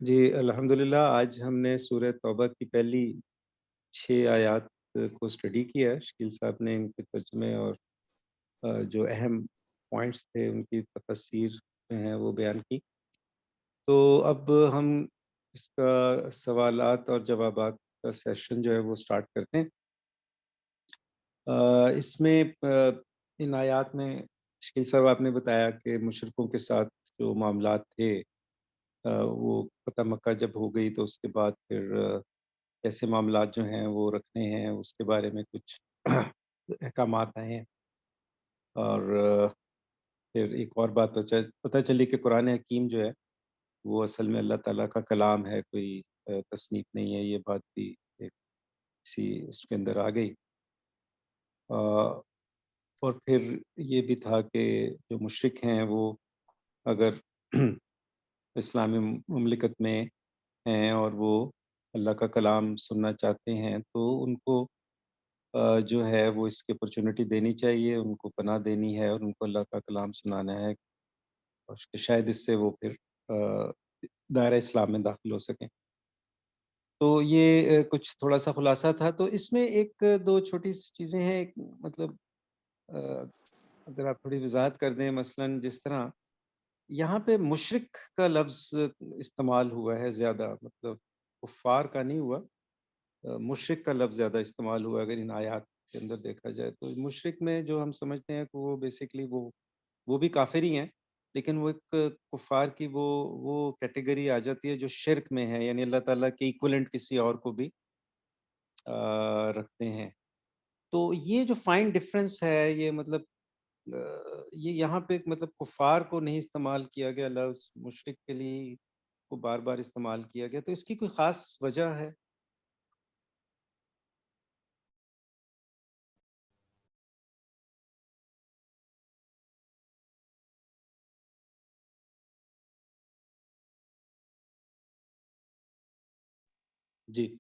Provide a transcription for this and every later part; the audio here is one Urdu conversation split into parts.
جی الحمدللہ، آج ہم نے سورہ توبہ کی پہلی 6 آیات کو اسٹڈی کیا ہے۔ شکیل صاحب نے ان کے ترجمے اور جو اہم پوائنٹس تھے ان کی تفسیر جو ہیں وہ بیان کی۔ تو اب ہم اس کا سوالات اور جوابات کا سیشن جو ہے وہ اسٹارٹ کرتے ہیں۔ اس میں ان آیات میں شکیل صاحب آپ نے بتایا کہ مشرکوں کے ساتھ جو معاملات تھے، وہ فتح مکہ جب ہو گئی تو اس کے بعد پھر کیسے معاملات جو ہیں وہ رکھنے ہیں، اس کے بارے میں کچھ احکامات آئے ہیں۔ اور پھر ایک اور بات پتہ چلی کہ قرآن حکیم جو ہے وہ اصل میں اللہ تعالیٰ کا کلام ہے، کوئی تصنیف نہیں ہے۔ یہ بات بھی ایک کسی اس کے اندر آ گئی۔ آ، اور پھر یہ بھی تھا کہ جو مشرک ہیں وہ اگر اسلامی مملکت میں ہیں اور وہ اللہ کا کلام سننا چاہتے ہیں تو ان کو جو ہے وہ اس کی اپرچونٹی دینی چاہیے، ان کو پناہ دینی ہے اور ان کو اللہ کا کلام سنانا ہے، اور کہ شاید اس سے وہ پھر دائرہ اسلام میں داخل ہو سکیں۔ تو یہ کچھ تھوڑا سا خلاصہ تھا۔ تو اس میں ایک دو چھوٹی سی چیزیں ہیں، ایک مطلب آ، اگر آپ تھوڑی وضاحت کر دیں، مثلاً جس طرح یہاں پہ مشرک کا لفظ استعمال ہوا ہے زیادہ، مطلب کفار کا نہیں ہوا، مشرک کا لفظ زیادہ استعمال ہوا اگر ان آیات کے اندر دیکھا جائے تو۔ مشرک میں جو ہم سمجھتے ہیں کہ وہ بیسیکلی وہ بھی کافر ہی ہیں، لیکن وہ ایک کفار کی وہ کیٹیگری آ جاتی ہے جو شرک میں ہے، یعنی اللہ تعالیٰ کے ایکولنٹ کسی اور کو بھی رکھتے ہیں۔ تو یہ جو فائن ڈفرنس ہے، یہ مطلب یہ یہاں پہ مطلب کفار کو نہیں استعمال کیا گیا لفظ، مشرک کے لیے کو بار بار استعمال کیا گیا، تو اس کی کوئی خاص وجہ ہے؟ جی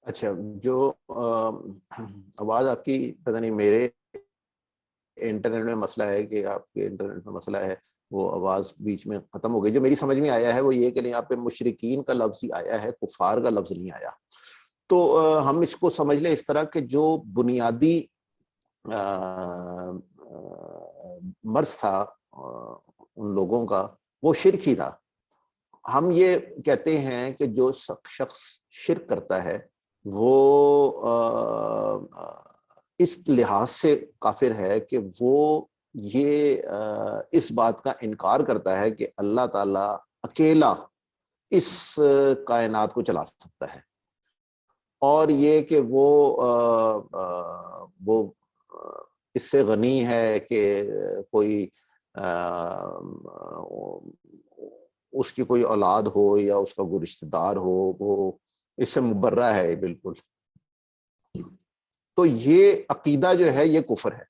اچھا، جو آواز آپ کی پتہ نہیں میرے انٹرنیٹ میں مسئلہ ہے کہ آپ کے انٹرنیٹ میں مسئلہ ہے، وہ آواز بیچ میں ختم ہو گئی۔ جو میری سمجھ میں آیا ہے وہ یہ کہ یہاں پہ مشرکین کا لفظ ہی آیا ہے، کفار کا لفظ نہیں آیا۔ تو ہم اس کو سمجھ لیں اس طرح کہ جو بنیادی مرض تھا ان لوگوں کا، وہ شرک ہی تھا۔ ہم یہ کہتے ہیں کہ جو شخص شرک کرتا ہے وہ اس لحاظ سے کافر ہے کہ وہ یہ اس بات کا انکار کرتا ہے کہ اللہ تعالیٰ اکیلا اس کائنات کو چلا سکتا ہے، اور یہ کہ وہ اس سے غنی ہے کہ کوئی اس کی کوئی اولاد ہو یا اس کا کوئی رشتہ دار ہو، وہ اس سے مبرہ ہے بالکل۔ تو یہ عقیدہ جو ہے یہ کفر ہے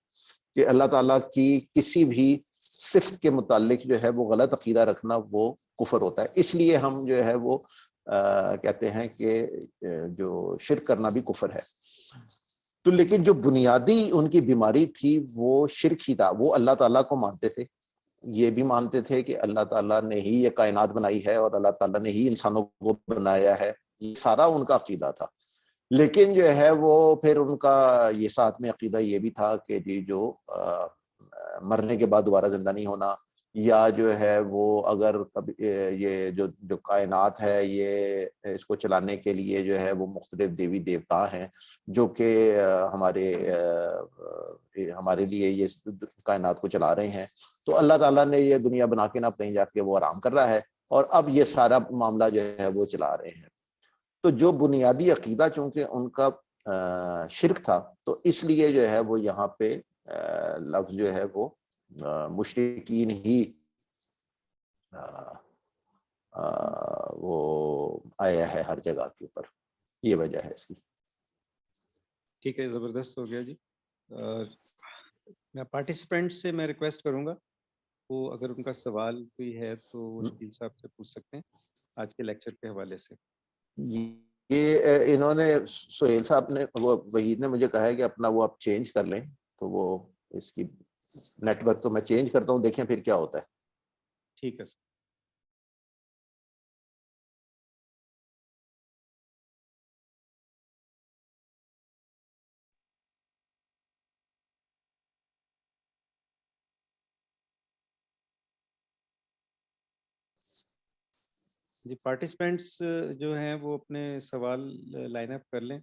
کہ اللہ تعالیٰ کی کسی بھی صفت کے متعلق جو ہے وہ غلط عقیدہ رکھنا وہ کفر ہوتا ہے۔ اس لیے ہم جو ہے وہ کہتے ہیں کہ جو شرک کرنا بھی کفر ہے۔ تو لیکن جو بنیادی ان کی بیماری تھی وہ شرک ہی تھا۔ وہ اللہ تعالیٰ کو مانتے تھے، یہ بھی مانتے تھے کہ اللہ تعالیٰ نے ہی یہ کائنات بنائی ہے اور اللہ تعالیٰ نے ہی انسانوں کو بنایا ہے، یہ سارا ان کا عقیدہ تھا۔ لیکن جو ہے وہ پھر ان کا یہ ساتھ میں عقیدہ یہ بھی تھا کہ جی جو مرنے کے بعد دوبارہ زندہ نہیں ہونا، یا جو ہے وہ اگر کبھی یہ جو کائنات ہے یہ اس کو چلانے کے لیے جو ہے وہ مختلف دیوی دیوتا ہیں جو کہ ہمارے لیے یہ کائنات کو چلا رہے ہیں، تو اللہ تعالیٰ نے یہ دنیا بنا کے نہ کہیں جا کے وہ آرام کر رہا ہے اور اب یہ سارا معاملہ جو ہے وہ چلا رہے ہیں۔ تو جو بنیادی عقیدہ چونکہ ان کا شرک تھا، تو اس لیے جو ہے وہ یہاں پہ لفظ جو ہے وہ مشرکین ہی وہ آیا ہے ہر جگہ کے اوپر، یہ وجہ ہے اس کی۔ ٹھیک ہے، زبردست ہو گیا جی۔ میں پارٹیسپینٹ سے میں ریکویسٹ کروں گا، وہ اگر ان کا سوال کوئی ہے تو وہ شکیل صاحب سے پوچھ سکتے ہیں آج کے لیکچر کے حوالے سے۔ یہ انہوں نے سہیل صاحب نے، وہ وحید نے مجھے کہا ہے کہ اپنا وہ آپ چینج کر لیں، تو وہ اس کی نیٹ ورک تو میں چینج کرتا ہوں, دیکھیں پھر کیا ہوتا ہے. ٹھیک ہے سر. جی پارٹیسپینٹس جو ہیں وہ اپنے سوال لائن اپ کر لیں.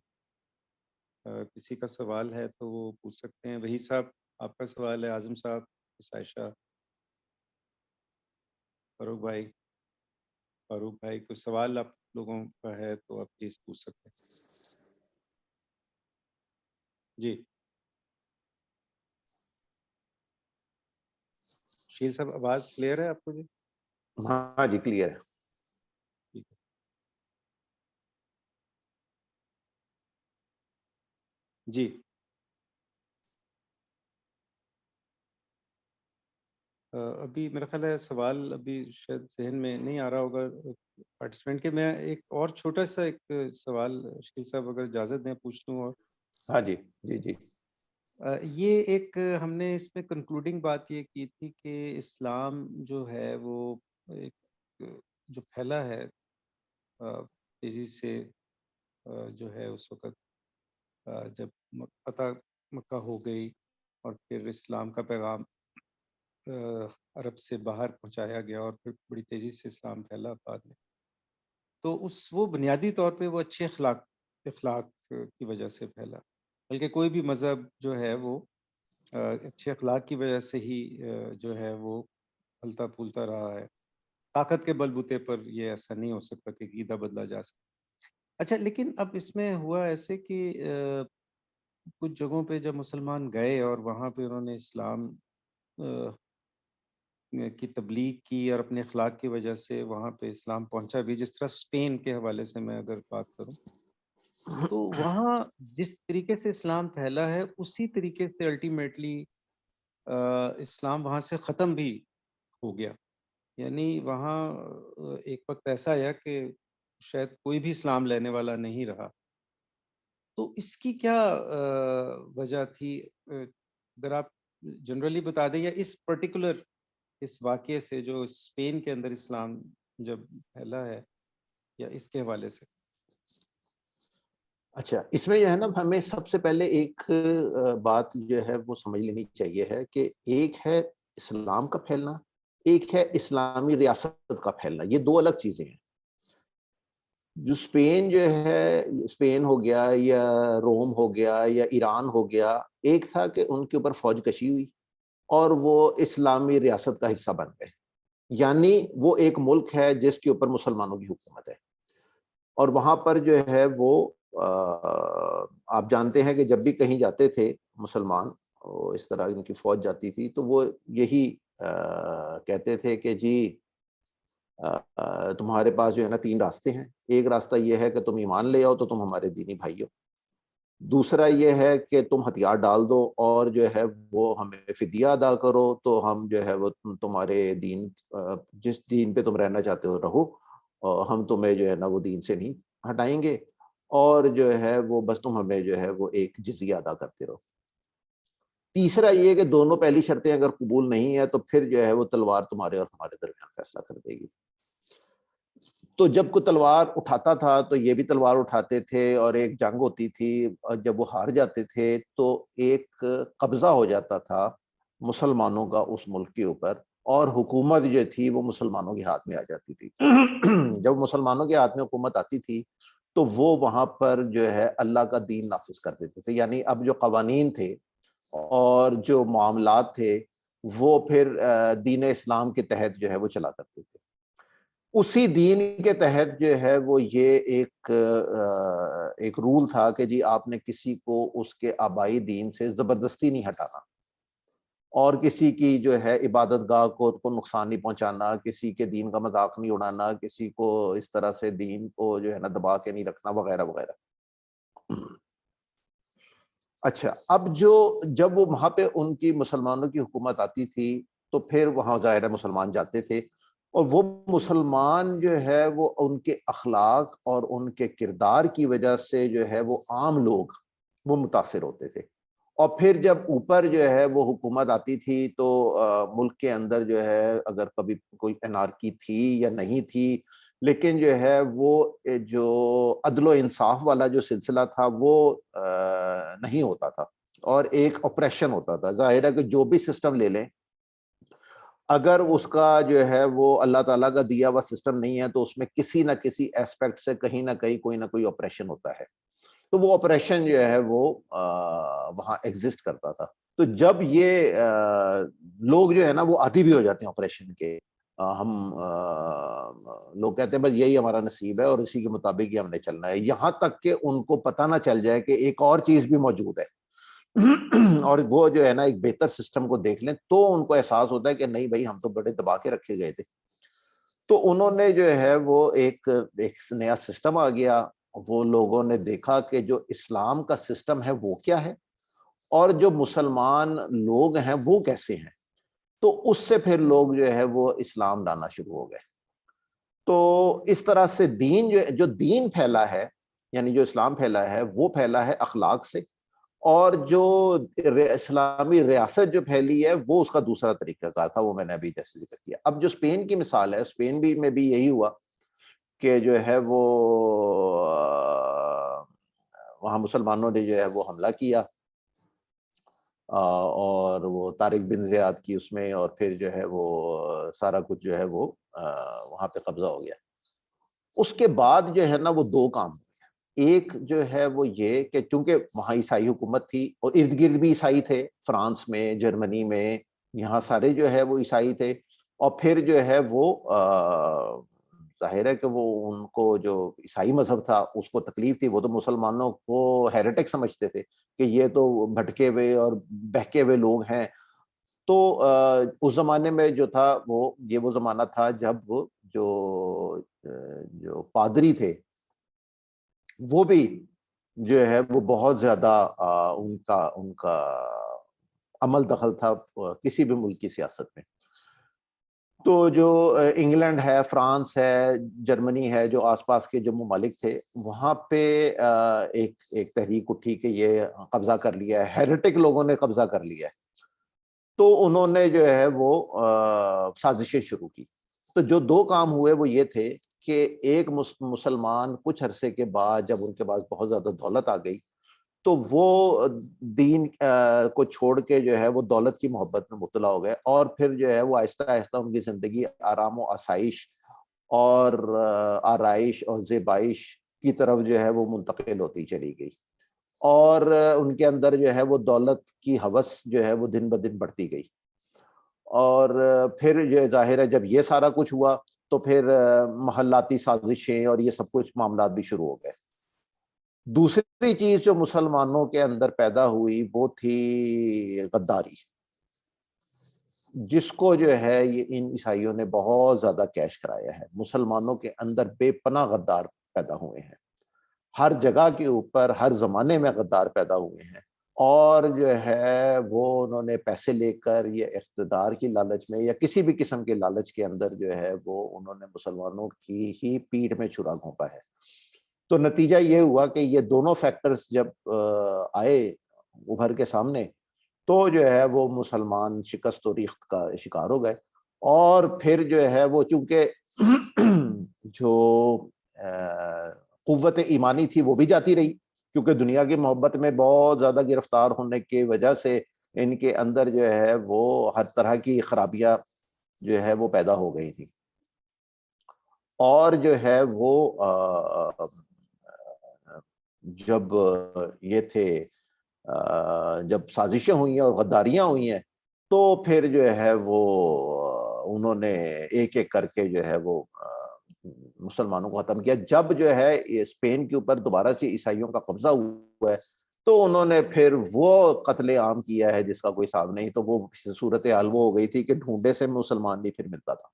کسی کا سوال ہے تو وہ پوچھ سکتے ہیں. وہی صاحب آپ کا سوال ہے, اعظم صاحب, عائشہ, فاروق بھائی کوئی سوال آپ لوگوں کا ہے تو آپ پلیز پوچھ سکتے ہیں. جی شیل صاحب آواز کلیئر ہے آپ کو؟ جی ہاں جی کلیئر ہے. ٹھیک ہے. جی ابھی میرا خیال ہے سوال ابھی شاید ذہن میں نہیں آ رہا ہوگا پارٹیسپینٹ کے. میں ایک اور چھوٹا سا ایک سوال شکیل صاحب اگر اجازت دیں پوچھ لوں. اور ہاں جی جی جی. یہ ایک ہم نے اس میں کنکلوڈنگ بات یہ کی تھی کہ اسلام جو ہے وہ ایک جو پھیلا ہے تیزی سے جو ہے اس وقت جب فتح مکہ ہو گئی اور پھر اسلام کا پیغام عرب سے باہر پہنچایا گیا اور پھر بڑی تیزی سے اسلام پھیلا بعد میں. تو وہ بنیادی طور پہ وہ اچھے اخلاق کی وجہ سے پھیلا. بلکہ کوئی بھی مذہب جو ہے وہ اچھے اخلاق کی وجہ سے ہی جو ہے وہ پھلتا پھولتا رہا ہے. طاقت کے بل بوتے پر یہ ایسا نہیں ہو سکتا کہ عقیدہ بدلا جا سکتا. اچھا لیکن اب اس میں ہوا ایسے کہ کچھ جگہوں پہ جب مسلمان گئے اور وہاں پہ انہوں نے اسلام کی تبلیغ کی اور اپنے اخلاق کی وجہ سے وہاں پہ اسلام پہنچا بھی. جس طرح اسپین کے حوالے سے میں اگر بات کروں تو وہاں جس طریقے سے اسلام پھیلا ہے اسی طریقے سے الٹیمیٹلی اسلام وہاں سے ختم بھی ہو گیا. یعنی وہاں ایک وقت ایسا آیا کہ شاید کوئی بھی اسلام لینے والا نہیں رہا. تو اس کی کیا وجہ تھی؟ اگر آپ جنرلی بتا دیں, یا اس پرٹیکولر اس واقعے سے جو اسپین کے اندر اسلام جب پھیلا ہے, یا اس کے حوالے سے. اچھا اس میں جو ہے نا ہمیں سب سے پہلے ایک بات جو ہے وہ سمجھ لینی چاہیے ہے کہ ایک ہے اسلام کا پھیلنا, ایک ہے اسلامی ریاست کا پھیلنا. یہ دو الگ چیزیں ہیں. جو اسپین جو ہے, اسپین ہو گیا یا روم ہو گیا یا ایران ہو گیا, ایک تھا کہ ان کے اوپر فوج کشی ہوئی اور وہ اسلامی ریاست کا حصہ بن گئے. یعنی وہ ایک ملک ہے جس کے اوپر مسلمانوں کی حکومت ہے, اور وہاں پر جو ہے وہ آپ جانتے ہیں کہ جب بھی کہیں جاتے تھے مسلمان, اس طرح ان کی فوج جاتی تھی, تو وہ یہی کہتے تھے کہ جی تمہارے پاس جو ہے نا 3 راستے ہیں. ایک راستہ یہ ہے کہ تم ایمان لے آؤ تو تم ہمارے دینی بھائی ہو. دوسرا یہ ہے کہ تم ہتھیار ڈال دو اور جو ہے وہ ہمیں فدیہ ادا کرو تو ہم جو ہے وہ تمہارے دین, جس دین پہ تم رہنا چاہتے ہو رہو, اور ہم تمہیں جو ہے نا وہ دین سے نہیں ہٹائیں گے, اور جو ہے وہ بس تم ہمیں جو ہے وہ ایک جزیہ ادا کرتے رہو. تیسرا یہ کہ دونوں پہلی شرطیں اگر قبول نہیں ہے تو پھر جو ہے وہ تلوار تمہارے اور ہمارے درمیان فیصلہ کر دے گی. تو جب کوئی تلوار اٹھاتا تھا تو یہ بھی تلوار اٹھاتے تھے, اور ایک جنگ ہوتی تھی, اور جب وہ ہار جاتے تھے تو ایک قبضہ ہو جاتا تھا مسلمانوں کا اس ملک کے اوپر, اور حکومت جو تھی وہ مسلمانوں کے ہاتھ میں آ جاتی تھی. جب مسلمانوں کے ہاتھ میں حکومت آتی تھی تو وہ وہاں پر جو ہے اللہ کا دین نافذ کر دیتے تھے. یعنی اب جو قوانین تھے اور جو معاملات تھے وہ پھر دین اسلام کے تحت جو ہے وہ چلا کرتے تھے. اسی دین کے تحت جو ہے وہ یہ ایک رول تھا کہ جی آپ نے کسی کو اس کے آبائی دین سے زبردستی نہیں ہٹانا, اور کسی کی جو ہے عبادت گاہ کو نقصان نہیں پہنچانا, کسی کے دین کا مذاق نہیں اڑانا, کسی کو اس طرح سے دین کو جو ہے نا دبا کے نہیں رکھنا, وغیرہ وغیرہ. اچھا اب جب وہ وہاں پہ ان کی مسلمانوں کی حکومت آتی تھی تو پھر وہاں ظاہر مسلمان جاتے تھے, اور وہ مسلمان جو ہے وہ ان کے اخلاق اور ان کے کردار کی وجہ سے جو ہے وہ عام لوگ وہ متاثر ہوتے تھے, اور پھر جب اوپر جو ہے وہ حکومت آتی تھی تو ملک کے اندر جو ہے اگر کبھی کوئی انارکی تھی یا نہیں تھی، لیکن جو ہے وہ جو عدل و انصاف والا جو سلسلہ تھا وہ نہیں ہوتا تھا، اور ایک اپریشن ہوتا تھا. ظاہر ہے کہ جو بھی سسٹم لے لیں، اگر اس کا جو ہے وہ اللہ تعالیٰ کا دیا ہوا سسٹم نہیں ہے تو اس میں کسی نہ کسی ایسپیکٹ سے کہیں نہ کہیں کوئی نہ کوئی آپریشن ہوتا ہے. تو وہ آپریشن جو ہے وہ وہاں ایگزسٹ کرتا تھا. تو جب یہ لوگ جو ہے نا وہ عادی بھی ہو جاتے ہیں آپریشن کے، ہم لوگ کہتے ہیں بس یہی ہمارا نصیب ہے اور اسی کے مطابق ہی ہم نے چلنا ہے، یہاں تک کہ ان کو پتہ نہ چل جائے کہ ایک اور چیز بھی موجود ہے اور وہ جو ہے نا ایک بہتر سسٹم کو دیکھ لیں تو ان کو احساس ہوتا ہے کہ نہیں بھائی ہم تو بڑے دبا کے رکھے گئے تھے. تو انہوں نے جو ہے وہ ایک نیا سسٹم آ گیا. وہ لوگوں نے دیکھا کہ جو اسلام کا سسٹم ہے وہ کیا ہے اور جو مسلمان لوگ ہیں وہ کیسے ہیں. تو اس سے پھر لوگ جو ہے وہ اسلام لانا شروع ہو گئے. تو اس طرح سے دین جو دین پھیلا ہے، یعنی جو اسلام پھیلا ہے وہ پھیلا ہے اخلاق سے، اور جو اسلامی ریاست جو پھیلی ہے وہ اس کا دوسرا طریقہ کار تھا، وہ میں نے ابھی جیسے ذکر کیا. اب جو اسپین کی مثال ہے، اسپین بھی میں بھی یہی ہوا کہ جو ہے وہ وہاں مسلمانوں نے جو ہے وہ حملہ کیا اور وہ طارق بن زیاد کی اس میں، اور پھر جو ہے وہ سارا کچھ جو ہے وہ وہاں پہ قبضہ ہو گیا. اس کے بعد جو ہے نا وہ دو کام ہوئے. ایک جو ہے وہ یہ کہ چونکہ وہاں عیسائی حکومت تھی اور ارد گرد بھی عیسائی تھے، فرانس میں، جرمنی میں، یہاں سارے جو ہے وہ عیسائی تھے. اور پھر جو ہے وہ ظاہر ہے کہ وہ ان کو جو عیسائی مذہب تھا اس کو تکلیف تھی، وہ تو مسلمانوں کو ہیریٹک سمجھتے تھے کہ یہ تو بھٹکے ہوئے اور بہکے ہوئے لوگ ہیں. تو اس زمانے میں جو تھا وہ زمانہ تھا جب جو پادری تھے وہ بھی جو ہے وہ بہت زیادہ ان کا عمل دخل تھا کسی بھی ملک کی سیاست میں. تو جو انگلینڈ ہے، فرانس ہے، جرمنی ہے، جو آس پاس کے جو ممالک تھے وہاں پہ ایک تحریک اٹھی کہ یہ قبضہ کر لیا ہے، ہیریٹک لوگوں نے قبضہ کر لیا ہے. تو انہوں نے جو ہے وہ سازشیں شروع کی. تو جو دو کام ہوئے وہ یہ تھے کہ ایک مسلمان کچھ عرصے کے بعد جب ان کے پاس بہت زیادہ دولت آ گئی تو وہ دین کو چھوڑ کے جو ہے وہ دولت کی محبت میں مبتلا ہو گئے، اور پھر جو ہے وہ آہستہ آہستہ ان کی زندگی آرام و آسائش اور آرائش اور زیبائش کی طرف جو ہے وہ منتقل ہوتی چلی گئی. اور ان کے اندر جو ہے وہ دولت کی ہوس جو ہے وہ دن بدن بڑھتی گئی. اور پھر یہ ظاہر ہے جب یہ سارا کچھ ہوا تو پھر محلاتی سازشیں اور یہ سب کچھ معاملات بھی شروع ہو گئے. دوسری چیز جو مسلمانوں کے اندر پیدا ہوئی وہ تھی غداری، جس کو جو ہے یہ ان عیسائیوں نے بہت زیادہ کیش کرایا ہے. مسلمانوں کے اندر بے پناہ غدار پیدا ہوئے ہیں، ہر جگہ کے اوپر ہر زمانے میں غدار پیدا ہوئے ہیں. اور جو ہے وہ انہوں نے پیسے لے کر یہ اقتدار کی لالچ میں یا کسی بھی قسم کے لالچ کے اندر جو ہے وہ انہوں نے مسلمانوں کی ہی پیٹھ میں چھرا گھونپا ہے. تو نتیجہ یہ ہوا کہ یہ دونوں فیکٹرز جب آئے ابھر کے سامنے تو جو ہے وہ مسلمان شکست و ریخت کا شکار ہو گئے. اور پھر جو ہے وہ چونکہ جو قوت ایمانی تھی وہ بھی جاتی رہی، کیونکہ دنیا کی محبت میں بہت زیادہ گرفتار ہونے کی وجہ سے ان کے اندر جو ہے وہ ہر طرح کی خرابیاں جو ہے وہ پیدا ہو گئی تھی. اور جو ہے وہ جب یہ تھے جب سازشیں ہوئی ہیں اور غداریاں ہوئی ہیں تو پھر جو ہے وہ انہوں نے ایک ایک کر کے جو ہے وہ مسلمانوں کو ختم کیا. جب جو ہے اسپین کے اوپر دوبارہ سے عیسائیوں کا قبضہ ہوا ہے تو انہوں نے پھر وہ قتل عام کیا ہے جس کا کوئی حساب نہیں. تو وہ صورت حال وہ ہو گئی تھی کہ ڈھونڈے سے مسلمان نہیں پھر ملتا تھا.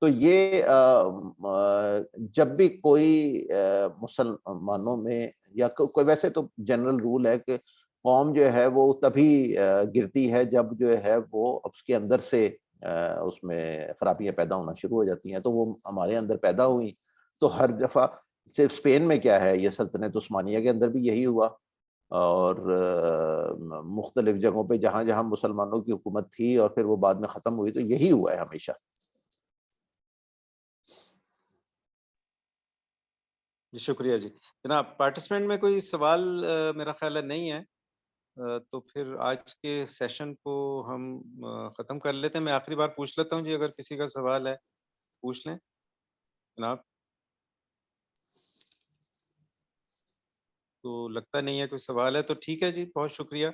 تو یہ جب بھی کوئی مسلمانوں میں یا کوئی، ویسے تو جنرل رول ہے کہ قوم جو ہے وہ تبھی گرتی ہے جب جو ہے وہ اس کے اندر سے اس میں خرابیاں پیدا ہونا شروع ہو جاتی ہیں. تو وہ ہمارے اندر پیدا ہوئی. تو ہر دفعہ صرف اسپین میں کیا ہے، یہ سلطنت عثمانیہ کے اندر بھی یہی ہوا، اور مختلف جگہوں پہ جہاں جہاں مسلمانوں کی حکومت تھی اور پھر وہ بعد میں ختم ہوئی، تو یہی ہوا ہے ہمیشہ۔ جی شکریہ جی جناب۔ پارٹیسپینٹ میں کوئی سوال میرا خیال ہے نہیں ہے، تو پھر آج کے سیشن کو ہم ختم کر لیتے ہیں۔ میں آخری بار پوچھ لیتا ہوں جی، اگر کسی کا سوال ہے پوچھ لیں جناب۔ تو لگتا نہیں ہے کوئی سوال ہے، تو ٹھیک ہے جی، بہت شکریہ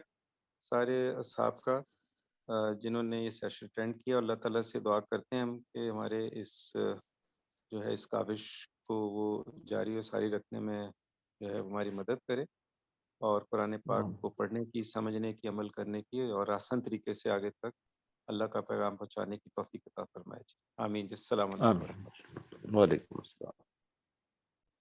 سارے اصحاب کا جنہوں نے یہ سیشن اٹینڈ کیا۔ اللہ تعالیٰ سے دعا کرتے ہیں ہم کہ ہمارے اس جو ہے اس کاوش کو وہ جاری و ساری رکھنے میں جو ہے ہماری مدد کرے، اور قرآن پاک کو پڑھنے کی، سمجھنے کی، عمل کرنے کی، اور آسان طریقے سے آگے تک اللہ کا پیغام پہنچانے کی توفیق عطا فرمائے جی۔ آمین جی۔ السلام علیکم آمین۔ ورحمۃ اللہ۔ وعلیکم السلام۔